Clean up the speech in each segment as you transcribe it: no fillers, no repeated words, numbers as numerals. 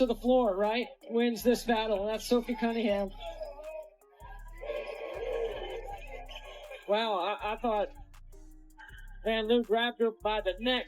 to the floor, right, wins this battle. That's Sophie Cunningham. Wow, I thought Van Loo grabbed her by the neck.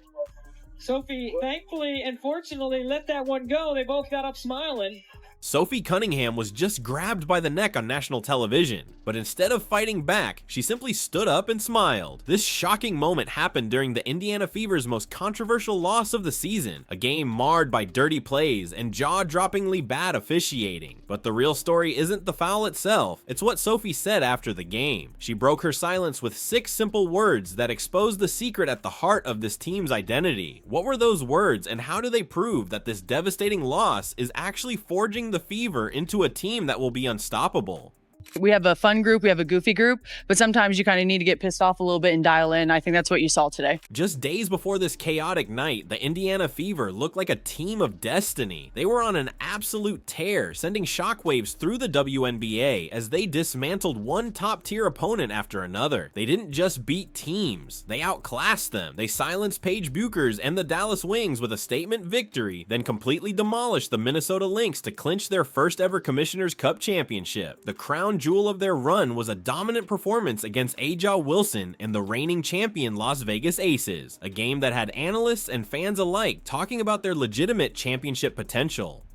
Sophie, thankfully and fortunately, let that one go. They both got up smiling. Sophie Cunningham was just grabbed by the neck on national television, but instead of fighting back, she simply stood up and smiled. This shocking moment happened during the Indiana Fever's most controversial loss of the season, a game marred by dirty plays and jaw-droppingly bad officiating. But the real story isn't the foul itself, it's what Sophie said after the game. She broke her silence with 6 simple words that exposed the secret at the heart of this team's identity. What were those words, and how do they prove that this devastating loss is actually forging the Fever into a team that will be unstoppable? We have a fun group, we have a goofy group, but sometimes you kind of need to get pissed off a little bit and dial in. I think that's what you saw today. Just days before this chaotic night, the Indiana Fever looked like a team of destiny. They were on an absolute tear, sending shockwaves through the WNBA as they dismantled one top-tier opponent after another. They didn't just beat teams, they outclassed them. They silenced Paige Buchers and the Dallas Wings with a statement victory, then completely demolished the Minnesota Lynx to clinch their first ever Commissioner's Cup championship. The crown jewel of their run was a dominant performance against Aja Wilson and the reigning champion Las Vegas Aces, a game that had analysts and fans alike talking about their legitimate championship potential.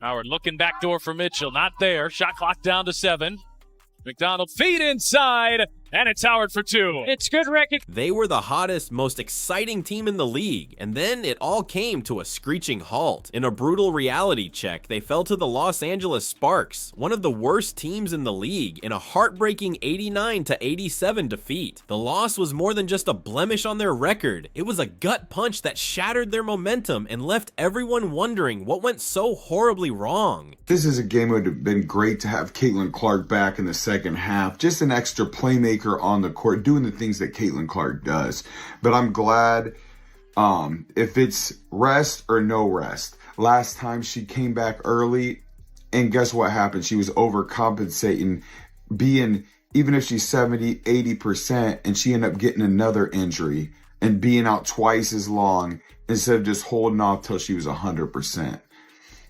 Howard looking backdoor for Mitchell, not there. Shot clock down to 7. McDonald feed inside, and it's Howard for 2. It's good recognition. They were the hottest, most exciting team in the league, and then it all came to a screeching halt. In a brutal reality check, they fell to the Los Angeles Sparks, one of the worst teams in the league, in a heartbreaking 89-87 defeat. The loss was more than just a blemish on their record. It was a gut punch that shattered their momentum and left everyone wondering what went so horribly wrong. This is a game that would have been great to have Caitlin Clark back in the second half. Just an extra playmaker on the court, doing the things that Caitlin Clark does. But I'm glad if it's rest or no rest. Last time she came back early, and guess what happened? She was overcompensating, even if she's 70-80%, and she ended up getting another injury and being out twice as long instead of just holding off till she was 100%.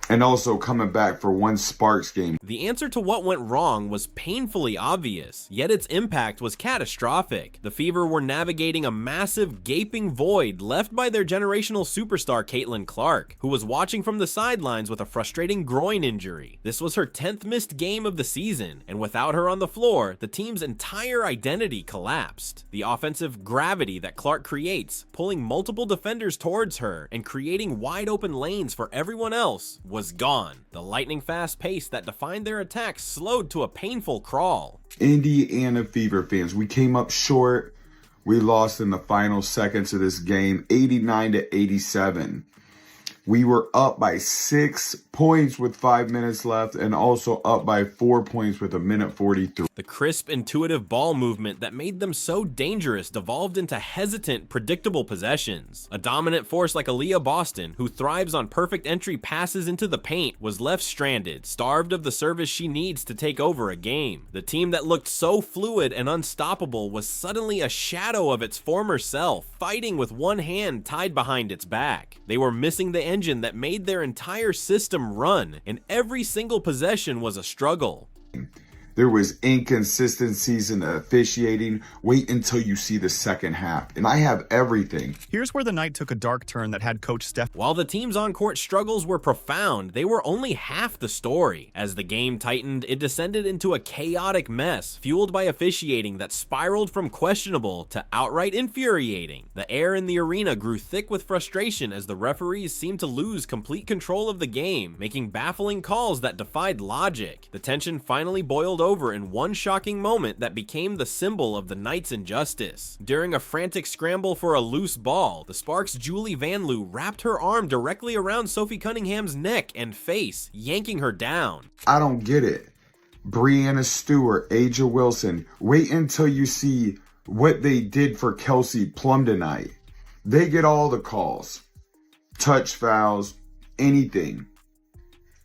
And also coming back for one Sparks game. The answer to what went wrong was painfully obvious, yet its impact was catastrophic. The Fever were navigating a massive, gaping void left by their generational superstar Caitlin Clark, who was watching from the sidelines with a frustrating groin injury. This was her 10th missed game of the season, and without her on the floor, the team's entire identity collapsed. The offensive gravity that Clark creates, pulling multiple defenders towards her and creating wide open lanes for everyone else, was gone. The lightning-fast pace that defined their attacks slowed to a painful crawl. Indiana Fever fans, we came up short. We lost in the final seconds of this game, 89-87. We were up by 6 points with 5 minutes left, and also up by 4 points with 1:43. The crisp, intuitive ball movement that made them so dangerous devolved into hesitant, predictable possessions. A dominant force like Aaliyah Boston, who thrives on perfect entry passes into the paint, was left stranded, starved of the service she needs to take over a game. The team that looked so fluid and unstoppable was suddenly a shadow of its former self, fighting with one hand tied behind its back. They were missing the engine that made their entire system run, and every single possession was a struggle. There was inconsistencies in the officiating. Wait until you see the second half. And I have everything. Here's where the night took a dark turn that had Coach Steph. While the team's on-court struggles were profound, they were only half the story. As the game tightened, it descended into a chaotic mess, fueled by officiating that spiraled from questionable to outright infuriating. The air in the arena grew thick with frustration as the referees seemed to lose complete control of the game, making baffling calls that defied logic. The tension finally boiled over in one shocking moment that became the symbol of the night's injustice. During a frantic scramble for a loose ball, the Sparks' Julie Van Loo wrapped her arm directly around Sophie Cunningham's neck and face, yanking her down. I don't get it. Breanna Stewart, Aja Wilson, wait until you see what they did for Kelsey Plum tonight. They get all the calls. Touch fouls, anything.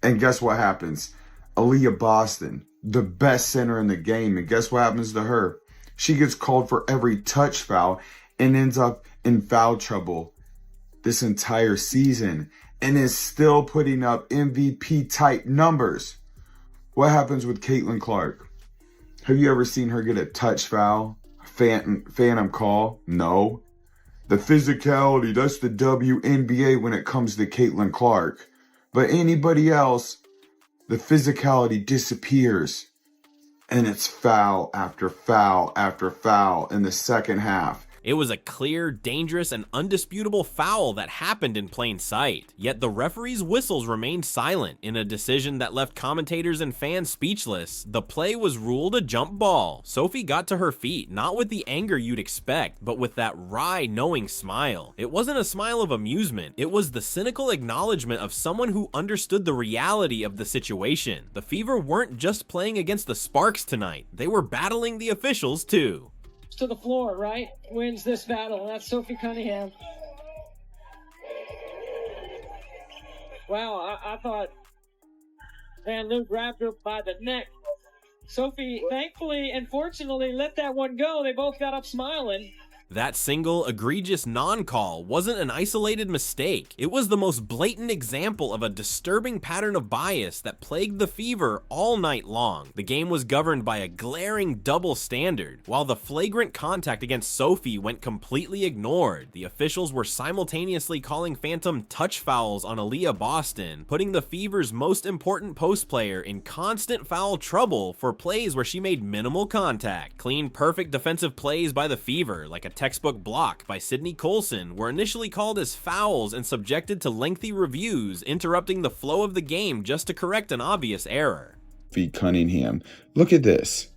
And guess what happens? Aaliyah Boston, the best center in the game, and guess what happens to her? She gets called for every touch foul and ends up in foul trouble this entire season and is still putting up MVP type numbers. What happens with Caitlin Clark? Have you ever seen her get a touch foul? Phantom call? No. The physicality, that's the WNBA when it comes to Caitlin Clark. But anybody else, the physicality disappears. And it's foul after foul after foul in the second half. It was a clear, dangerous, and undisputable foul that happened in plain sight. Yet the referee's whistles remained silent in a decision that left commentators and fans speechless. The play was ruled a jump ball. Sophie got to her feet, not with the anger you'd expect, but with that wry, knowing smile. It wasn't a smile of amusement. It was the cynical acknowledgement of someone who understood the reality of the situation. The Fever weren't just playing against the Sparks tonight. They were battling the officials too. To the floor, right? Wins this battle. That's Sophie Cunningham. Wow, I thought Van Loo grabbed her by the neck. Sophie, thankfully and fortunately, let that one go. They both got up smiling. That single, egregious non-call wasn't an isolated mistake. It was the most blatant example of a disturbing pattern of bias that plagued the Fever all night long. The game was governed by a glaring double standard. While the flagrant contact against Sophie went completely ignored, the officials were simultaneously calling phantom touch fouls on Aaliyah Boston, putting the Fever's most important post player in constant foul trouble for plays where she made minimal contact. Clean, perfect defensive plays by the Fever, like a textbook block by Sydney Colson, were initially called as fouls and subjected to lengthy reviews, interrupting the flow of the game just to correct an obvious error. Sophie Cunningham, look at this.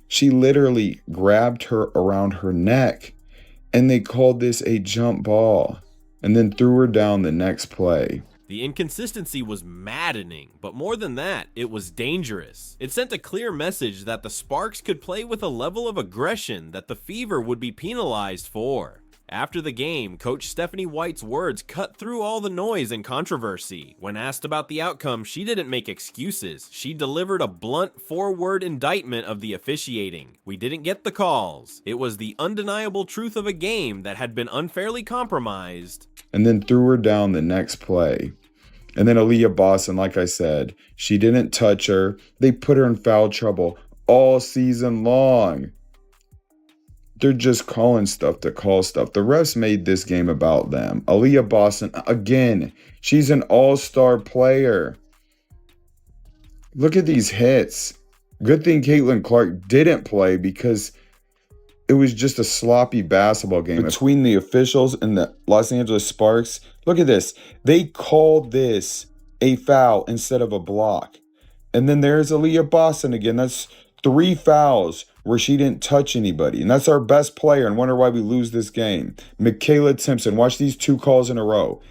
She literally grabbed her around her neck, and they called this a jump ball, and then threw her down the next play. The inconsistency was maddening, but more than that, it was dangerous. It sent a clear message that the Sparks could play with a level of aggression that the Fever would be penalized for. After the game, Coach Stephanie White's words cut through all the noise and controversy. When asked about the outcome, she didn't make excuses. She delivered a blunt, four-word indictment of the officiating. We didn't get the calls. It was the undeniable truth of a game that had been unfairly compromised. And then threw her down the next play. And then Aaliyah Boston, like I said, she didn't touch her. They put her in foul trouble all season long. They're just calling stuff to call stuff. The refs made this game about them. Aaliyah Boston, again, she's an all-star player. Look at these hits. Good thing Caitlin Clark didn't play because it was just a sloppy basketball game between the officials and the Los Angeles Sparks. Look at this. They called this a foul instead of a block. And then there's Aaliyah Boston again. That's 3 fouls where she didn't touch anybody. And that's our best player, and wonder why we lose this game. Michaela Timpson, watch these 2 calls in a row.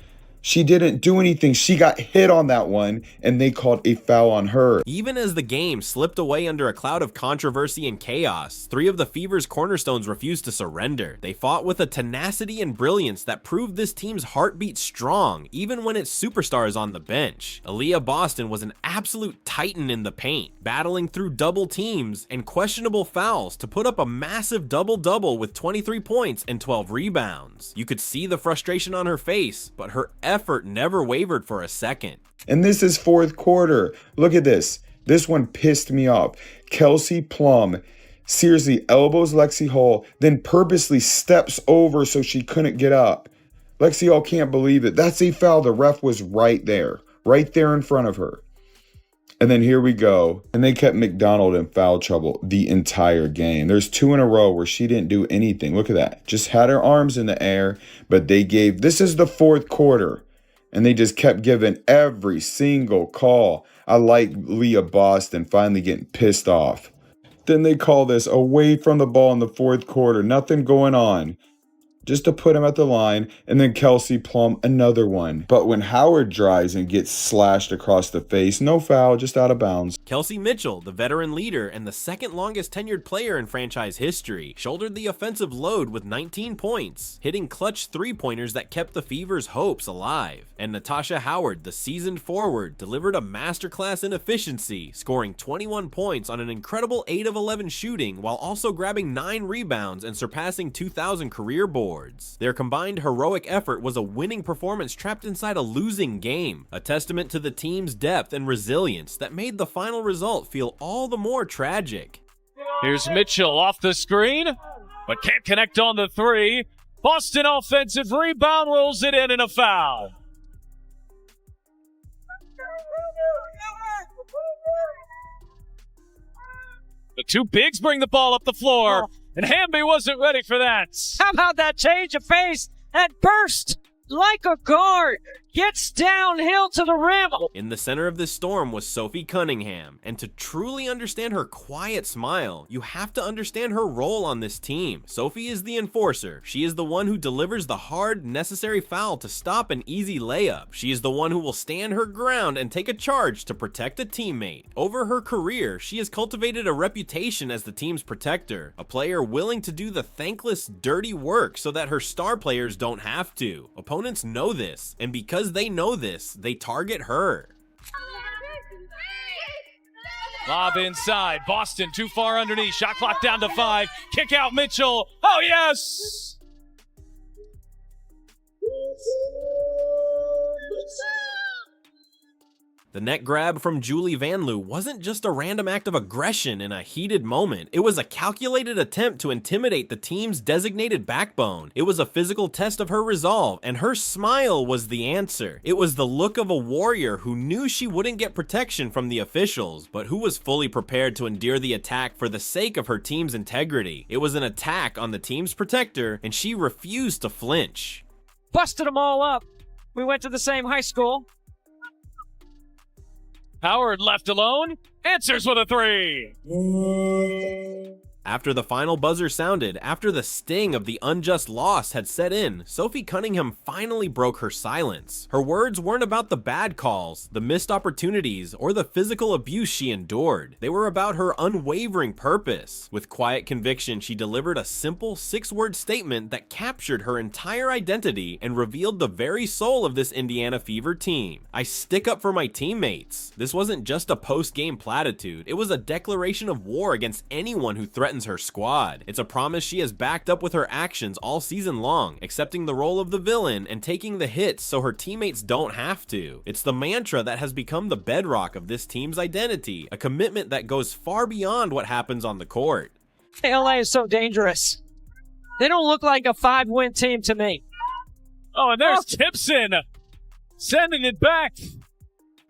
She didn't do anything. She got hit on that one, and they called a foul on her. Even as the game slipped away under a cloud of controversy and chaos, 3 of the Fever's cornerstones refused to surrender. They fought with a tenacity and brilliance that proved this team's heartbeat strong, even when its superstar is on the bench. Aaliyah Boston was an absolute titan in the paint, battling through double teams and questionable fouls to put up a massive double-double with 23 points and 12 rebounds. You could see the frustration on her face, but her effort never wavered for a second. And this is 4th quarter. Look at this. This one pissed me off. Kelsey Plum seriously elbows Lexi Hall, then purposely steps over so she couldn't get up. Lexi Hall can't believe it. That's a foul. The ref was right there in front of her. And then here we go. And they kept McDonald in foul trouble the entire game. There's 2 in a row where she didn't do anything. Look at that. Just had her arms in the air, but they gave, this is the 4th quarter. And they just kept giving every single call. I like Leah Boston finally getting pissed off. Then they call this away from the ball in the 4th quarter. Nothing going on. Just to put him at the line, and then Kelsey Plum, another one. But when Howard drives and gets slashed across the face, no foul, just out of bounds. Kelsey Mitchell, the veteran leader and the 2nd longest tenured player in franchise history, shouldered the offensive load with 19 points, hitting clutch 3-pointers that kept the Fever's hopes alive. And Natasha Howard, the seasoned forward, delivered a masterclass in efficiency, scoring 21 points on an incredible 8 of 11 shooting while also grabbing 9 rebounds and surpassing 2,000 career boards. scoreboards. Their combined heroic effort was a winning performance trapped inside a losing game, a testament to the team's depth and resilience that made the final result feel all the more tragic. Here's Mitchell off the screen, but can't connect on the three. Boston offensive rebound, rolls it in and a foul. The two bigs bring the ball up the floor, and Hamby wasn't ready for that. How about that change of pace and burst like a guard? Gets downhill to the rim. In the center of this storm was Sophie Cunningham, and to truly understand her quiet smile, you have to understand her role on this team. Sophie is the enforcer. She is the one who delivers the hard, necessary foul to stop an easy layup. She is the one who will stand her ground and take a charge to protect a teammate. Over her career, she has cultivated a reputation as the team's protector, a player willing to do the thankless, dirty work so that her star players don't have to. Opponents know this, and because they know this, they target her. Lob inside. Boston too far underneath. Shot clock down to 5. Kick out Mitchell. Oh, yes! The net grab from Julie Vanloo wasn't just a random act of aggression in a heated moment. It was a calculated attempt to intimidate the team's designated backbone. It was a physical test of her resolve, and her smile was the answer. It was the look of a warrior who knew she wouldn't get protection from the officials, but who was fully prepared to endure the attack for the sake of her team's integrity. It was an attack on the team's protector, and she refused to flinch. Busted them all up. We went to the same high school. Howard left alone, answers with a 3. After the final buzzer sounded, after the sting of the unjust loss had set in, Sophie Cunningham finally broke her silence. Her words weren't about the bad calls, the missed opportunities, or the physical abuse she endured. They were about her unwavering purpose. With quiet conviction, she delivered a simple 6-word statement that captured her entire identity and revealed the very soul of this Indiana Fever team. I stick up for my teammates. This wasn't just a post-game platitude, it was a declaration of war against anyone who threatens her squad. It's a promise she has backed up with her actions all season long, accepting the role of the villain and taking the hits so her teammates don't have to. It's the mantra that has become the bedrock of this team's identity, a commitment that goes far beyond what happens on the court. LA is so dangerous. They don't look like a 5-win team to me. Oh, and there's Tipson sending it back.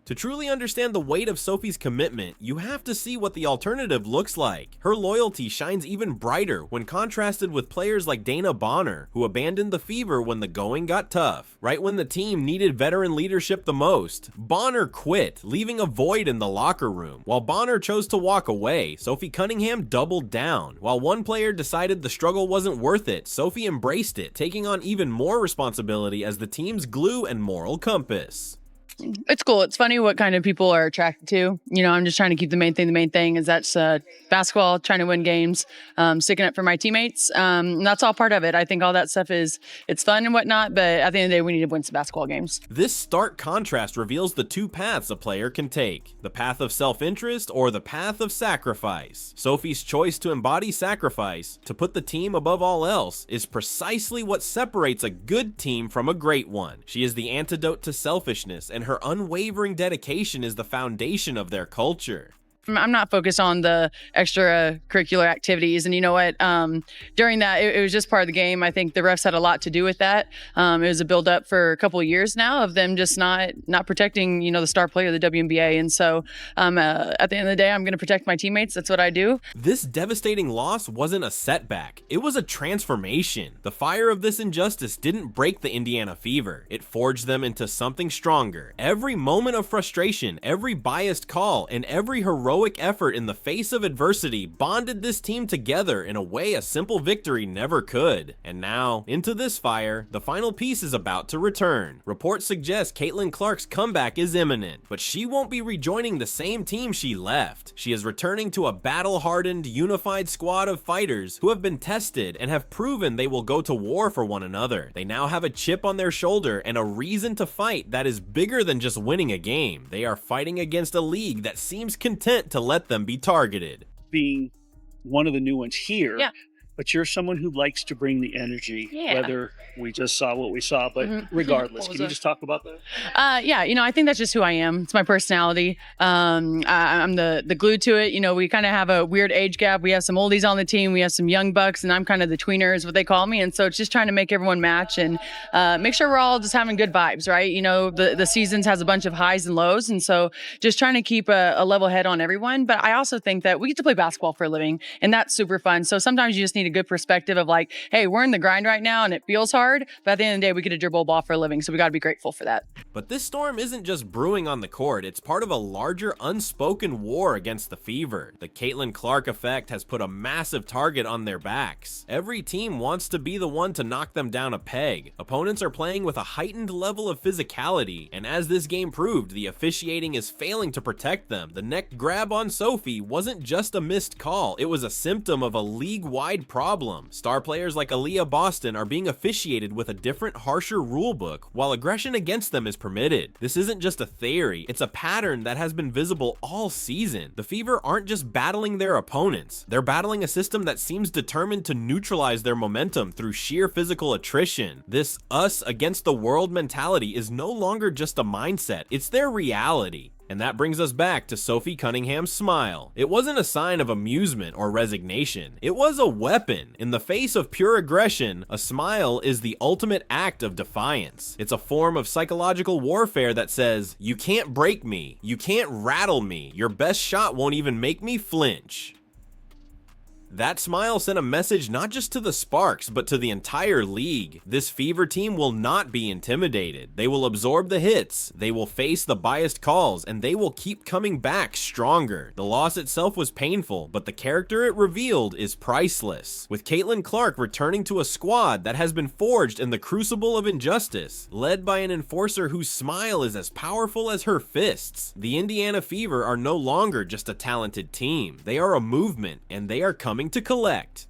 To truly understand the weight of Sophie's commitment, you have to see what the alternative looks like. Her loyalty shines even brighter when contrasted with players like Dana Bonner, who abandoned the Fever when the going got tough. Right when the team needed veteran leadership the most, Bonner quit, leaving a void in the locker room. While Bonner chose to walk away, Sophie Cunningham doubled down. While one player decided the struggle wasn't worth it, Sophie embraced it, taking on even more responsibility as the team's glue and moral compass. It's cool. It's funny what kind of people are attracted to. You know, I'm just trying to keep the main thing. The main thing is that's basketball, trying to win games, sticking up for my teammates. And that's all part of it. I think all that stuff it's fun and whatnot, but at the end of the day, we need to win some basketball games. This stark contrast reveals the two paths a player can take, the path of self-interest or the path of sacrifice. Sophie's choice to embody sacrifice, to put the team above all else, is precisely what separates a good team from a great one. She is the antidote to selfishness, and her unwavering dedication is the foundation of their culture. I'm not focused on the extracurricular activities. And you know what? During that, it was just part of the game. I think the refs had a lot to do with that. It was a buildup for a couple of years now of them just not protecting, the star player of the WNBA. And so at the end of the day, I'm going to protect my teammates. That's what I do. This devastating loss wasn't a setback. It was a transformation. The fire of this injustice didn't break the Indiana Fever. It forged them into something stronger. Every moment of frustration, every biased call, and every heroic effort in the face of adversity bonded this team together in a way a simple victory never could. And now, into this fire, the final piece is about to return. Reports suggest Caitlin Clark's comeback is imminent, but she won't be rejoining the same team she left. She is returning to a battle-hardened, unified squad of fighters who have been tested and have proven they will go to war for one another. They now have a chip on their shoulder and a reason to fight that is bigger than just winning a game. They are fighting against a league that seems content to let them be targeted. Being one of the new ones here, yeah. but you're someone who likes to bring the energy, Yeah. whether we just saw what we saw, but regardless, What was can you that? just talk about that? Yeah, I think that's just who I am. It's my personality. I'm the glue to it. We kind of have a weird age gap. We have some oldies on the team. We have some young bucks, and I'm kind of the tweener is what they call me. And so it's just trying to make everyone match and make sure we're all just having good vibes, right? The seasons has a bunch of highs and lows. And so just trying to keep a level head on everyone. But I also think that we get to play basketball for a living, and that's super fun. So sometimes you just need a good perspective of like, hey, we're in the grind right now and it feels hard, but at the end of the day, we get to dribble a ball for a living. So we got to be grateful for that. But this storm isn't just brewing on the court, it's part of a larger unspoken war against the Fever. The Caitlin Clark effect has put a massive target on their backs. Every team wants to be the one to knock them down a peg. Opponents are playing with a heightened level of physicality, and as this game proved, the officiating is failing to protect them. The neck grab on Sophie wasn't just a missed call, it was a symptom of a league-wide problem. Star players like Aaliyah Boston are being officiated with a different, harsher rulebook, while aggression against them is permitted. This isn't just a theory, it's a pattern that has been visible all season. The Fever aren't just battling their opponents, they're battling a system that seems determined to neutralize their momentum through sheer physical attrition. This us against the world mentality is no longer just a mindset, it's their reality. And that brings us back to Sophie Cunningham's smile. It wasn't a sign of amusement or resignation. It was a weapon. In the face of pure aggression, a smile is the ultimate act of defiance. It's a form of psychological warfare that says, you can't break me, you can't rattle me, your best shot won't even make me flinch. That smile sent a message not just to the Sparks, but to the entire league. This Fever team will not be intimidated. They will absorb the hits, they will face the biased calls, and they will keep coming back stronger. The loss itself was painful, but the character it revealed is priceless. With Caitlin Clark returning to a squad that has been forged in the crucible of injustice, led by an enforcer whose smile is as powerful as her fists, the Indiana Fever are no longer just a talented team. They are a movement, and they are coming to collect.